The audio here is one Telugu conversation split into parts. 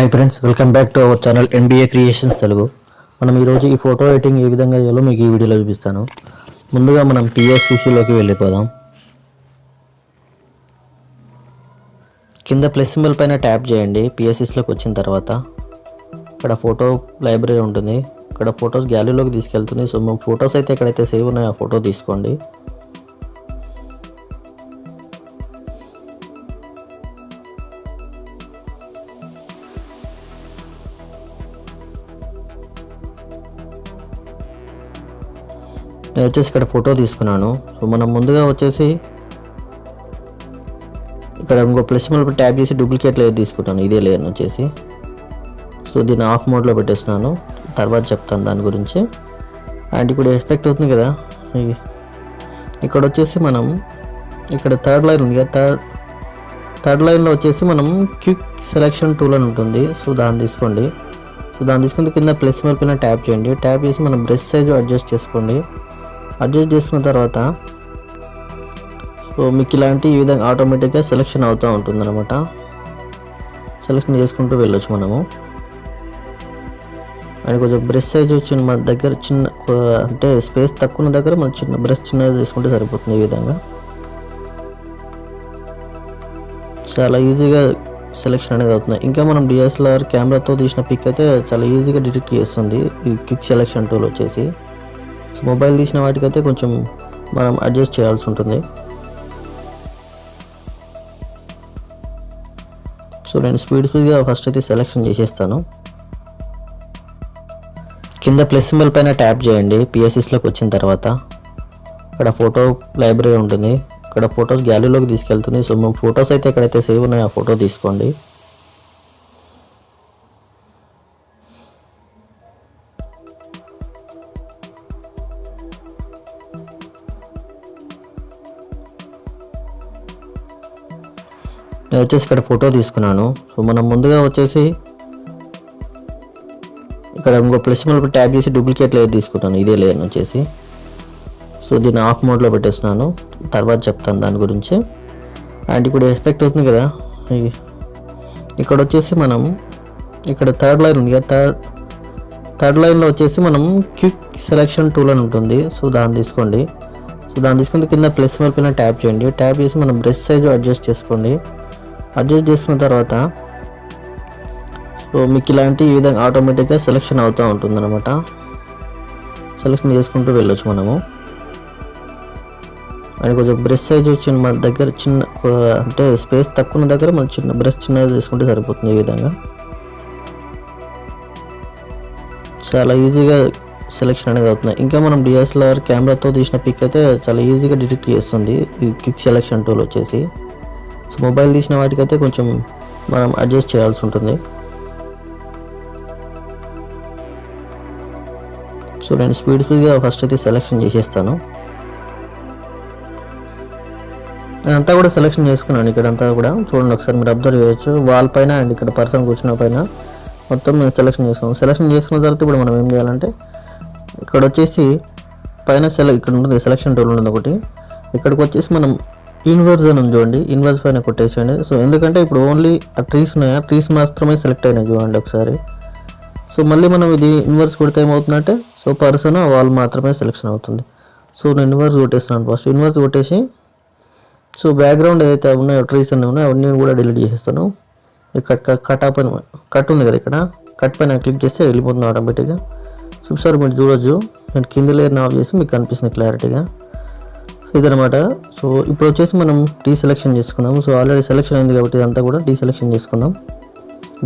Hi friends, welcome back to our channel NBA creations Telugu. మనం ఈరోజు ఈ ఫోటో ఎడిటింగ్ ఏ విధంగా చేయాలో మీకు ఈ వీడియోలో చూపిస్తాను. ముందుగా మనం PSCCలోకి వెళ్ళిపోదాం. కింద ప్లస్ సింబల్ పైన ట్యాప్ చేయండి. PSCలోకి వచ్చిన తర్వాత ఇక్కడ ఫోటో లైబ్రరీ ఉంటుంది. ఇక్కడ ఫొటోస్ గ్యాలరీలోకి తీసుకెళ్తుంది. సో మన ఫొటోస్ అయితే ఎక్కడైతే సేవ్ ఉన్నాయో ఆ ఫోటో తీసుకోండి. నేను వచ్చేసి ఇక్కడ ఫోటో తీసుకున్నాను. సో మనం ముందుగా వచ్చేసి ఇక్కడ ఇంకో ప్లస్ సింబల్ ట్యాప్ చేసి డూప్లికేట్ లేయర్ తీసుకుంటాను. ఇదే లేయర్ని వచ్చేసి సో దీన్ని ఆఫ్ మోడ్లో పెట్టేస్తున్నాను. తర్వాత చెప్తాను దాని గురించి. అండ్ ఇక్కడ ఎఫెక్ట్ అవుతుంది కదా, ఇక్కడ వచ్చేసి మనం ఇక్కడ థర్డ్ లైన్ ఉంది కదా, థర్డ్ లైన్లో వచ్చేసి మనం క్విక్ సెలెక్షన్ టూల్ అని ఉంటుంది. సో దాన్ని తీసుకోండి. సో దాన్ని తీసుకుని కింద ప్లస్ సింబల్ పైన ట్యాప్ చేయండి. ట్యాప్ చేసి మనం బ్రష్ సైజు అడ్జస్ట్ చేసుకోండి. అడ్జస్ట్ చేసుకున్న తర్వాత సో మీకు ఈ విధంగా ఆటోమేటిక్గా సెలెక్షన్ అవుతూ ఉంటుంది అనమాట. సెలెక్షన్ చేసుకుంటూ వెళ్ళొచ్చు మనము. అండ్ కొంచెం బ్రష్ సైజ్ వచ్చిన మన దగ్గర చిన్న అంటే స్పేస్ తక్కువ ఉన్న దగ్గర మనం చిన్న బ్రష్ చిన్నగా చేసుకుంటే సరిపోతుంది. ఈ విధంగా చాలా ఈజీగా సెలెక్షన్ అనేది అవుతుంది. ఇంకా మనం DSLR కెమెరాతో తీసిన పిక్ అయితే చాలా ఈజీగా డిటెక్ట్ చేస్తుంది ఈ క్విక్ సెలెక్షన్ టూల్ వచ్చేసి. సో మొబైల్ తీసిన వాటికైతే కొంచెం మనం అడ్జస్ట్ చేయాల్సి ఉంటుంది. సో నేను స్పీడ్గా ఫస్ట్ అయితే సెలెక్షన్ చేసేస్తాను. కింద ప్లస్ సింబల్ పైన ట్యాప్ చేయండి. PSCలోకి వచ్చిన తర్వాత ఇక్కడ ఫోటో లైబ్రరీ ఉంటుంది. ఇక్కడ ఫొటోస్ గ్యాలరీలోకి తీసుకెళ్తుంది. సో మన ఫొటోస్ అయితే ఎక్కడైతే సేవ్ ఉన్నాయో ఆ ఫోటో తీసుకోండి. నేను వచ్చేసి ఇక్కడ ఫోటో తీసుకున్నాను. సో మనం ముందుగా వచ్చేసి ఇక్కడ ఇంకో ప్లస్ సింబల్ ట్యాప్ చేసి డూప్లికేట్ లేయర్ తీసుకుంటాను. ఇదే లేయర్ని వచ్చేసి సో దీన్ని ఆఫ్ మోడ్లో పెట్టేస్తున్నాను. తర్వాత చెప్తాను దాని గురించి. అండ్ ఇక్కడ ఎఫెక్ట్ అవుతుంది కదా, ఇక్కడ వచ్చేసి మనం ఇక్కడ థర్డ్ లైన్ ఉంది కదా, థర్డ్ లైన్లో వచ్చేసి మనం క్విక్ సెలెక్షన్ టూల్ అని ఉంటుంది. సో దాన్ని తీసుకోండి. సో దాన్ని తీసుకుని కింద ప్లస్ సింబల్ పైన ట్యాప్ చేయండి. ట్యాప్ చేసి మనం బ్రష్ సైజు అడ్జస్ట్ చేసుకోండి. అడ్జస్ట్ చేసుకున్న తర్వాత సో మీకు ఈ విధంగా ఆటోమేటిక్గా సెలెక్షన్ అవుతూ ఉంటుంది అనమాట. సెలెక్షన్ చేసుకుంటూ వెళ్ళొచ్చు మనము. అండ్ కొంచెం బ్రష్ సైజ్ వచ్చిన మన దగ్గర చిన్న అంటే స్పేస్ తక్కువ ఉన్న దగ్గర మనం చిన్న బ్రష్ చిన్నగా చేసుకుంటే సరిపోతుంది. ఈ విధంగా చాలా ఈజీగా సెలెక్షన్ అనేది అవుతుంది. ఇంకా మనం DSLR కెమెరాతో తీసిన పిక్ అయితే చాలా ఈజీగా డిటెక్ట్ చేస్తుంది ఈ క్విక్ సెలెక్షన్ టూల్ వచ్చేసి. సో మొబైల్ తీసిన వాటికైతే కొంచెం మనం అడ్జస్ట్ చేయాల్సి ఉంటుంది. సో నేను స్పీడ్గా ఫస్ట్ అయితే సెలెక్షన్ చేసేస్తాను. నేను అంతా కూడా సెలెక్షన్ చేసుకున్నాను. ఇక్కడంతా కూడా చూడండి, ఒకసారి మీరు అబ్జర్వ్ చేయొచ్చు. వాల్ పైన అండ్ ఇక్కడ పర్సన్ కూర్చున్న పైన మొత్తం నేను సెలెక్షన్ చేసుకున్నాను. సెలెక్షన్ చేసుకున్న తర్వాత ఇప్పుడు మనం ఏం చేయాలంటే ఇక్కడ వచ్చేసి పైన ఇక్కడ ఉంటుంది సెలెక్షన్ టూల్ ఉంటుంది ఒకటి. ఇక్కడికి వచ్చేసి మనం ఇన్వర్స్ అని చూడండి, ఇన్వర్స్ పైన కొట్టేసేయండి. సో ఎందుకంటే ఇప్పుడు ఓన్లీ ఆ ట్రీస్ ఉన్నాయా, ట్రీస్ మాత్రమే సెలెక్ట్ అయినాయి చూడండి ఒకసారి. సో మళ్ళీ మనం ఇది ఇన్వర్స్ కొడితే ఏమవుతుందంటే సో పర్సన్ వాల్ మాత్రమే సెలెక్షన్ అవుతుంది. సో నేను ఇన్వర్స్ కొట్టేస్తున్నాను. ఫస్ట్ ఇన్వర్స్ కొట్టేసి సో బ్యాక్గ్రౌండ్ ఏదైతే ఉన్నాయో ట్రీస్ అన్నీ ఉన్నాయో అవన్నీ కూడా డిలీట్ చేసేస్తాను. ఇక్కడ కట్ ఉంది కదా, ఇక్కడ కట్ పైన క్లిక్ చేస్తే వెళ్ళిపోతుంది ఆటోమేటిక్గా. సో సార్ మీరు చూడొచ్చు, నేను కింద లేయర్ని ఆఫ్ చేసి మీకు కనిపిస్తుంది క్లారిటీగా. సో ఇదనమాట. సో ఇప్పుడు వచ్చేసి మనం డీసెలెక్షన్ చేసుకుందాం. సో ఆల్రెడీ సెలెక్షన్ అయింది కాబట్టి ఇదంతా కూడా డీసెలెక్షన్ చేసుకుందాం.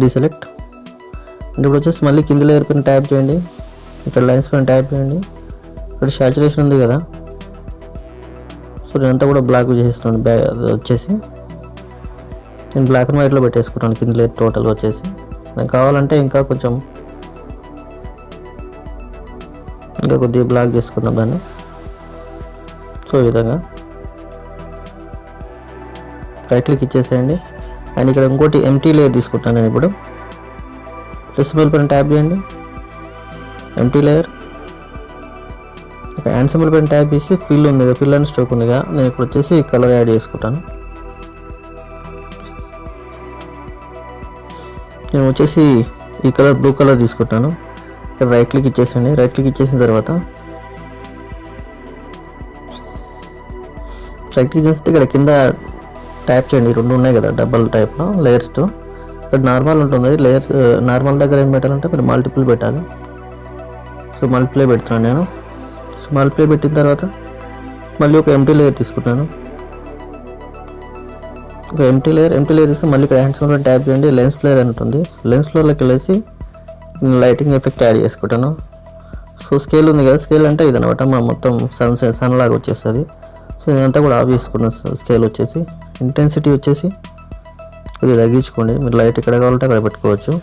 డీసెలెక్ట్ అంటే ఇప్పుడు వచ్చేసి మళ్ళీ కింద లేయర్ పైన ట్యాప్ చేయండి. ఇక్కడ లైన్స్ పైన ట్యాప్ చేయండి. ఇక్కడ సాచురేషన్ ఉంది కదా, సో నేనంతా కూడా బ్లాక్ చేసేస్తున్నాను. వచ్చేసి నేను బ్లాక్ అండ్ వైట్లో పెట్టేసుకున్నాను కింద లేయర్ టోటల్గా వచ్చేసి. నాకు కావాలంటే ఇంకా కొంచెం కొద్దిగా బ్లాక్ చేసుకుందాం దాన్ని. సో ఈ విధంగా రైట్ క్లిక్ ఇచ్చేసేయండి. అండ్ ఇక్కడ ఇంకోటి ఎంటీ లేయర్ తీసుకుంటాను నేను. ఇప్పుడు ప్లస్ సింబల్ పైన ట్యాప్ చేయండి, ఎంటీ లేయర్. ఇక్కడ హ్యాండ్ సింబల్ పైన ట్యాప్ చేసి ఫిల్ ఉంది కదా, ఫిల్ అండ్ స్ట్రోక్ ఉందిగా, నేను ఇక్కడ వచ్చేసి కలర్ యాడ్ చేసుకుంటాను. నేను వచ్చేసి ఈ కలర్ బ్లూ కలర్ తీసుకుంటాను. ఇక్కడ రైట్ క్లిక్ ఇచ్చేసండి. రైట్ క్లిక్ ఇచ్చేసిన తర్వాత రైట్ క్లిక్ చేస్తే ఇక్కడ కింద ట్యాప్ చేయండి. 2 ఉన్నాయి కదా డబల్ టైప్లో లేయర్స్తో. ఇక్కడ నార్మల్ ఉంటుంది. లేయర్స్ నార్మల్ దగ్గర ఏం పెట్టాలంటే మీరు మల్టిపుల్ పెట్టాలి. సో మల్టిప్లై పెడుతున్నాను నేను. సో మల్టిప్లై పెట్టిన తర్వాత మళ్ళీ ఒక ఎంటీ లేయర్ తీసుకుంటాను. ఒక ఎంటీ లేయర్ తీసుకుని మళ్ళీ ఇక్కడ హ్యాండ్స్ కూడా ట్యాప్ చేయండి. లెన్స్ ఫ్లేర్ అని ఉంటుంది. లెన్స్ ఫ్లేర్లోకి వెళ్ళేసి లైటింగ్ ఎఫెక్ట్ యాడ్ చేసుకుంటాను. సో స్కేల్ ఉంది కదా, స్కేల్ అంటే ఇది అనమాట. మనం మొత్తం సన్ లాగా వచ్చేస్తుంది. సో ఇదంతా కూడా ఆఫ్ చేసుకున్నాను. స్కేల్ వచ్చేసి ఇంటెన్సిటీ వచ్చేసి ఇది తగ్గించుకోండి. మీరు లైట్ ఎక్కడ కావాలంటే అక్కడ పెట్టుకోవచ్చు.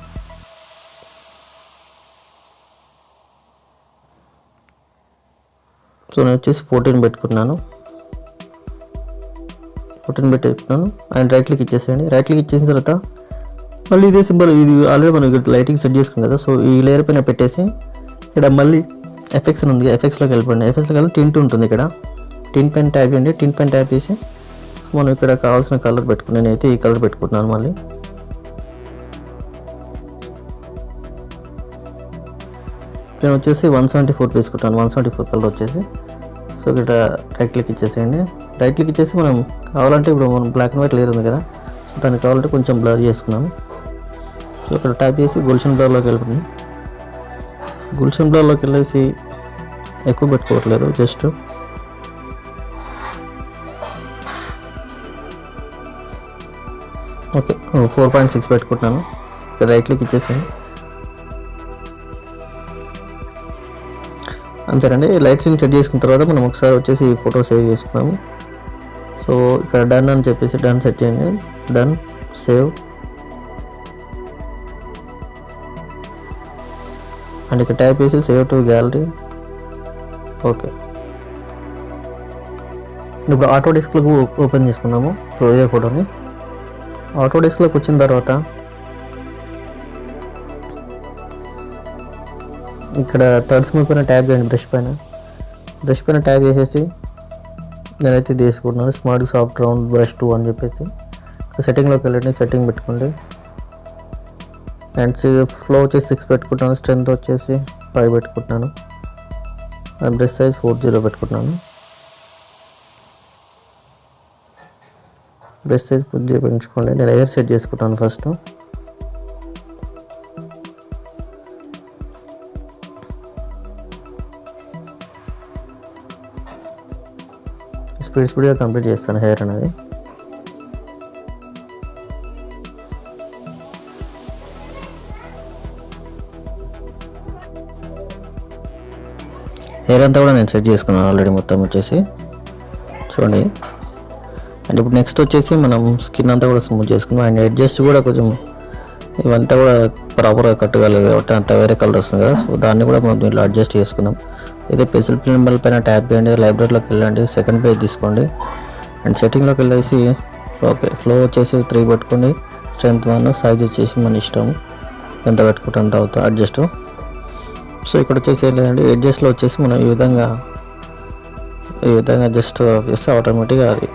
సో నేను వచ్చేసి 14 పెట్టుకున్నాను. 14 పెట్టుకున్నాను. అండ్ రైట్ క్లిక్ ఇచ్చేసేయండి. రైట్ క్లిక్ ఇచ్చేసిన తర్వాత మళ్ళీ ఇదే సింబల్, ఇది ఆల్రెడీ మనం ఇక్కడ లైటింగ్ సెట్ చేసుకున్నాం కదా. సో ఈ లేయర్ పైన పెట్టేసి ఇక్కడ మళ్ళీ ఎఫెక్ట్స్ ఉంది. ఎఫెక్ట్స్లోకి వెళ్ళిపోండి. ఎఫెక్ట్స్లోకి వెళ్ళి టింట్ ఉంటుంది. ఇక్కడ టింట్ పైన ట్యాప్ చేయండి. టింట్ పైన ట్యాప్ చేసి మనం ఇక్కడ కావాల్సిన కలర్ పెట్టుకుని నేనైతే ఈ కలర్ పెట్టుకుంటున్నాను. మళ్ళీ నేను వచ్చేసి 174 తీసుకుంటాను. 174 కలర్ వచ్చేసి. సో ఇక్కడ రైట్ క్లిక్ ఇచ్చేసేయండి. రైట్ క్లిక్ ఇచ్చేసి మనం కావాలంటే ఇప్పుడు మనం బ్లాక్ అండ్ వైట్ లేయర్ ఉంది కదా, సో దానికి కావాలంటే కొంచెం బ్లర్ చేసుకున్నాము. సో ఇక్కడ ట్యాప్ చేసి గుల్షన్ బ్లర్లోకి వెళ్ళిపోయింది. గుల్షన్ బ్లర్లోకి వెళ్ళేసి ఎక్కువ పెట్టుకోవట్లేదు, జస్ట్ ఓకే 4.6 పెట్టుకుంటున్నాను. ఇక్కడ రైట్ క్లిక్ ఇచ్చేసేయండి. అంతేనండి. లైట్స్ని సెట్ చేసుకున్న తర్వాత మనం ఒకసారి వచ్చేసి ఫోటో సేవ్ చేసుకున్నాము. సో ఇక్కడ డన్ అని చెప్పేసి డన్ సెట్ చేయండి. Done, save. అండ్ ఇక్కడ టైప్ చేసి సేవ్ టు గ్యాలరీ. ఓకే, ఇప్పుడు ఆటో డెస్క్లోకి ఓపెన్ చేసుకున్నాము. సో ఇదే ఫోటోని ఆటో డెస్క్లోకి వచ్చిన తర్వాత ఇక్కడ థర్డ్ స్మూత్ పైన ట్యాప్ చేయండి. బ్రష్ పైన ట్యాప్ చేసేసి నేనైతే తీసుకుంటున్నాను. స్మార్ట్ సాఫ్ట్ రౌండ్ బ్రష్ 2 అని చెప్పేసి సెట్టింగ్లోకి వెళ్ళండి. సెట్టింగ్ పెట్టుకోండి. అండ్ ఫ్లో వచ్చేసి 6 పెట్టుకుంటాను. స్ట్రెంత్ వచ్చేసి 5 పెట్టుకుంటున్నాను. అండ్ బ్రష్ సైజ్ 40 పెట్టుకుంటున్నాను. బ్రష్ సైజ్ కొద్దిగా పెంచుకోండి. నేను ఎయిర్ సెట్ చేసుకుంటాను ఫస్ట్. స్పీడ్గా కంప్లీట్ చేస్తాను హెయిర్ అనేది. హెయిర్ అంతా కూడా నేను సెట్ చేసుకున్నాను ఆల్రెడీ మొత్తం వచ్చేసి చూడండి. అండ్ ఇప్పుడు నెక్స్ట్ వచ్చేసి మనం స్కిన్ అంతా కూడా స్మూత్ చేసుకున్నాం. అండ్ అడ్జస్ట్ కూడా కొంచెం ఇవంతా కూడా ప్రాపర్గా కట్ కాలేదు కాబట్టి అంత వేరే కలర్ వస్తుంది కదా. సో దాన్ని కూడా మనం దీంట్లో అడ్జస్ట్ చేసుకుందాం. అయితే పెన్సిల్ సింబల్ పైన ట్యాప్ చేయండి. లైబ్రరీలోకి వెళ్ళండి. సెకండ్ పేజ్ తీసుకోండి. అండ్ సెట్టింగ్లోకి వెళ్ళేసి ఓకే ఫ్లో వచ్చేసి 3 పెట్టుకోండి. స్ట్రెంత్ 1, సైజ్ వచ్చేసి మన ఇష్టం ఎంత పెట్టుకుంటే అంత అవుతా అడ్జస్ట్. సో ఇక్కడ వచ్చేసి ఏం లేదండి, అడ్జస్ట్లో వచ్చేసి మనం ఈ విధంగా జస్ట్ చేస్తే ఆటోమేటిక్గా అది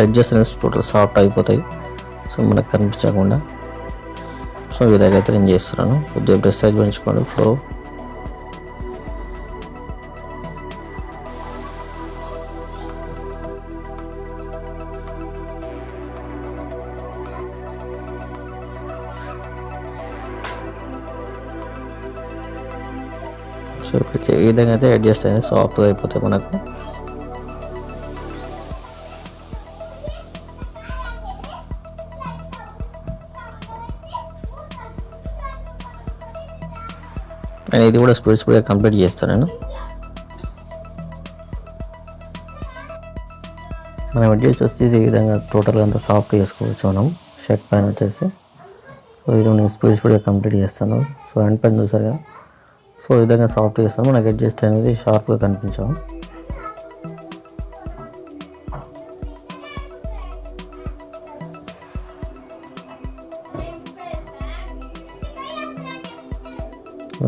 అడ్జస్ట్ అనేది టోటల్ సాఫ్ట్ అయిపోతాయి. సో మనకు కనిపించకుండా. సో ఈ విధంగా అయితే నేను చేస్తున్నాను. కొద్దిగా బ్రష్ సైజ్ పెంచుకోండి. ఫ్లో సో ఈ విధంగా అయితే అడ్జస్ట్ అనేది సాఫ్ట్గా అయిపోతాయి మనకు. నేను ఇది కూడా స్పీడ్గా కంప్లీట్ చేస్తాను నేను. మనం అడ్జస్ట్ వచ్చేసి ఈ విధంగా టోటల్గా అంతా సాఫ్ట్ చేసుకోవచ్చు మనం షర్ట్ పైన వచ్చేసి. సో ఇది నేను స్పీడ్గా కంప్లీట్ చేస్తాను. సో హ్యాండ్ పైన చూసారుగా. సో ఈ విధంగా సాఫ్ట్ చేస్తాము. మనకి అడ్జస్ట్ అనేది షార్ప్గా కనిపించాము.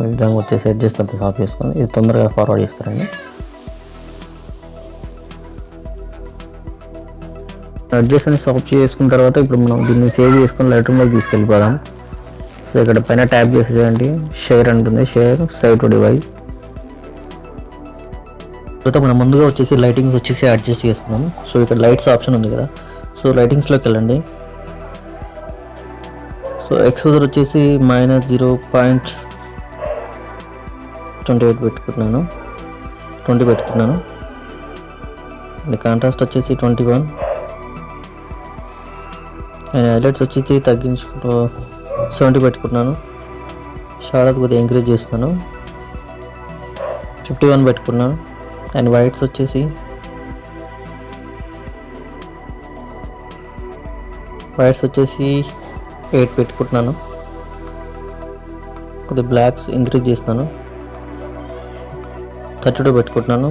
ఈ విధంగా వచ్చేసి అడ్జస్ట్ అంతా సాఫ్ట్ చేసుకొని ఇది తొందరగా ఫార్వర్డ్ చేస్తారండి. అడ్జస్ట్ అని ఆఫ్ చేసుకున్న తర్వాత ఇప్పుడు మనం దీన్ని సేవ్ చేసుకొని లైట్రూమ్లోకి తీసుకెళ్ళిపోదాం. సో ఇక్కడ పైన ట్యాప్ చేసేయండి, షేర్ అంటుంది, షేర్ సేవ్ టు డివైస్. తర్వాత మనం ముందుగా వచ్చేసి లైటింగ్స్ వచ్చేసి అడ్జస్ట్ చేసుకున్నాం. సో ఇక్కడ లైట్స్ ఆప్షన్ ఉంది కదా, సో లైటింగ్స్లోకి వెళ్ళండి. సో ఎక్స్పోజర్ వచ్చేసి -0.28 పెట్టుకుంటున్నాను, 20 పెట్టుకున్నాను. అండ్ కాంట్రాస్ట్ వచ్చేసి 21. అండ్ హైలైట్స్ వచ్చేసి తగ్గించుకుంటూ 70 పెట్టుకుంటున్నాను. షాడోస్ కొద్దిగా ఎంకరేజ్ చేస్తున్నాను, 51 పెట్టుకున్నాను. అండ్ వైట్స్ వచ్చేసి 8 పెట్టుకుంటున్నాను. కొద్దిగా బ్లాక్స్ ఇంక్రీజ్ చేస్తున్నాను, 32 పెట్టుకుంటున్నాను.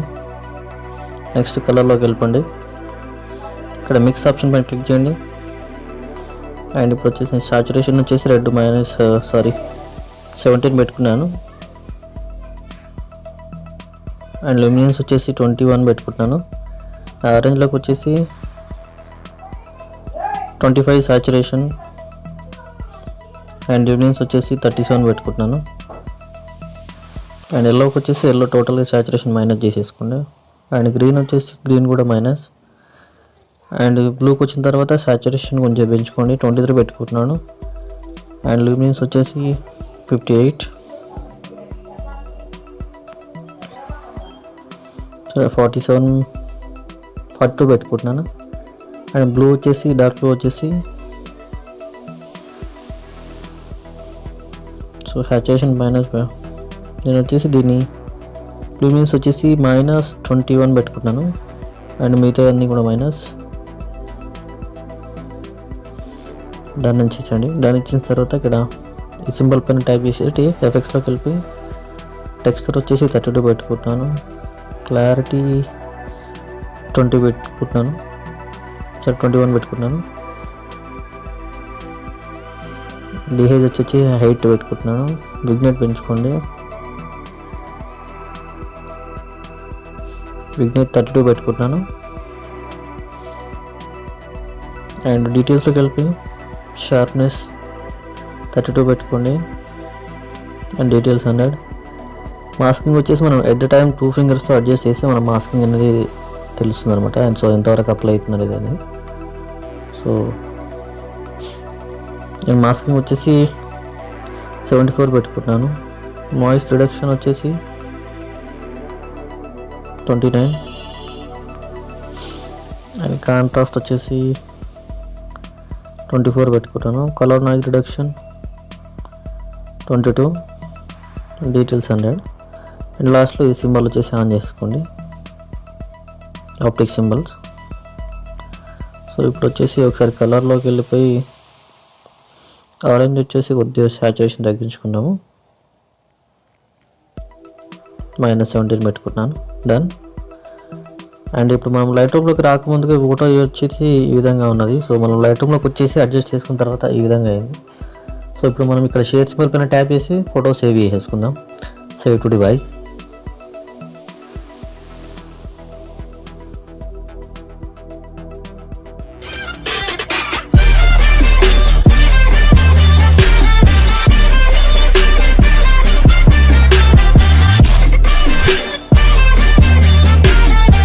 నెక్స్ట్ కలర్లోకి వెళ్ళిపోండి. ఇక్కడ మిక్స్ ఆప్షన్ పైన క్లిక్ చేయండి. అండ్ ఇప్పుడు వచ్చేసి సాచురేషన్ వచ్చేసి రెడ్ 17 పెట్టుకున్నాను. అండ్ లూమినెన్స్ వచ్చేసి 21 పెట్టుకుంటున్నాను. ఆరెంజ్లోకి వచ్చేసి 25 సాచురేషన్. అండ్ లూమినెన్స్ వచ్చేసి 37 పెట్టుకుంటున్నాను. అండ్ ఎల్లోకి వచ్చేసి ఎల్లో టోటల్గా సాచురేషన్ మైనస్ చేసేసుకోండి. అండ్ గ్రీన్ వచ్చేసి గ్రీన్ కూడా మైనస్. అండ్ బ్లూకి వచ్చిన తర్వాత సాచురేషన్ కొంచెం పెంచుకోండి, 23 పెట్టుకుంటున్నాను. అండ్ లూమినెన్స్ వచ్చేసి 58. 42 పెట్టుకుంటున్నాను. అండ్ బ్లూ వచ్చేసి డార్క్ బ్లూ వచ్చేసి సో సాచురేషన్ మైనస్. నేను వచ్చేసి దీన్ని లూమినెన్స్ వచ్చేసి -21 పెట్టుకుంటున్నాను. అండ్ మిగతా అన్నీ కూడా మైనస్. దాన్ని ఇచ్చించండి. దాన్ని ఇచ్చిన తర్వాత ఇక్కడ ఈ సింబల్ పైన టైప్ చేసేటి ఎఫెక్ట్స్లోకి వెళ్ళి టెక్స్చర్ వచ్చేసి 32 పెట్టుకుంటున్నాను. క్లారిటీ 20 పెట్టుకుంటున్నాను, 21 పెట్టుకుంటున్నాను. డిహేజ్ వచ్చేసి హైట్ పెట్టుకుంటున్నాను, విగ్నెట్ పెంచుకోండి, విగ్నెట్ 32 పెట్టుకుంటున్నాను. అండ్ డీటెయిల్స్లోకి వెళ్ళి షార్ప్నెస్ 32 పెట్టుకోండి. And details 100. మాస్కింగ్ వచ్చేసి మనం ఎట్ ద టైం 2 ఫింగర్స్తో అడ్జస్ట్ చేసి మనం మాస్కింగ్ అనేది తెలుస్తుంది అనమాట. అండ్ సో ఎంతవరకు అప్లై అవుతుంది అనేది. సో నేను మాస్కింగ్ వచ్చేసి 74 పెట్టుకుంటున్నాను. నాయిస్ రిడక్షన్ వచ్చేసి 29. అండ్ కాంట్రాస్ట్ వచ్చేసి 24 పెట్టుకుంటాను. Colour noise reduction 22. Details 100. And లాస్ట్లో ఈ సింబల్ వచ్చేసి ఆన్ చేసుకోండి, ఆప్టిక్ సింబల్స్. సో ఇప్పుడు వచ్చేసి ఒకసారి కలర్లోకి వెళ్ళిపోయి ఆరెంజ్ వచ్చేసి కొద్దిగా సాచురేషన్ తగ్గించుకున్నాము, -17 పెట్టుకున్నాను. డన్. అండ్ ఇప్పుడు మనం లైట్రూమ్లోకి రాకముందుగా ఫోటో వచ్చేసి ఈ విధంగా ఉన్నది. సో మనం లైట్రూమ్లోకి వచ్చేసి అడ్జస్ట్ చేసుకున్న తర్వాత ఈ విధంగా అయింది. సో ఇప్పుడు మనం ఇక్కడ షేర్ సింబల్ పైన ట్యాప్ చేసి ఫోటో సేవ్ చేసేసుకుందాం. Save to device.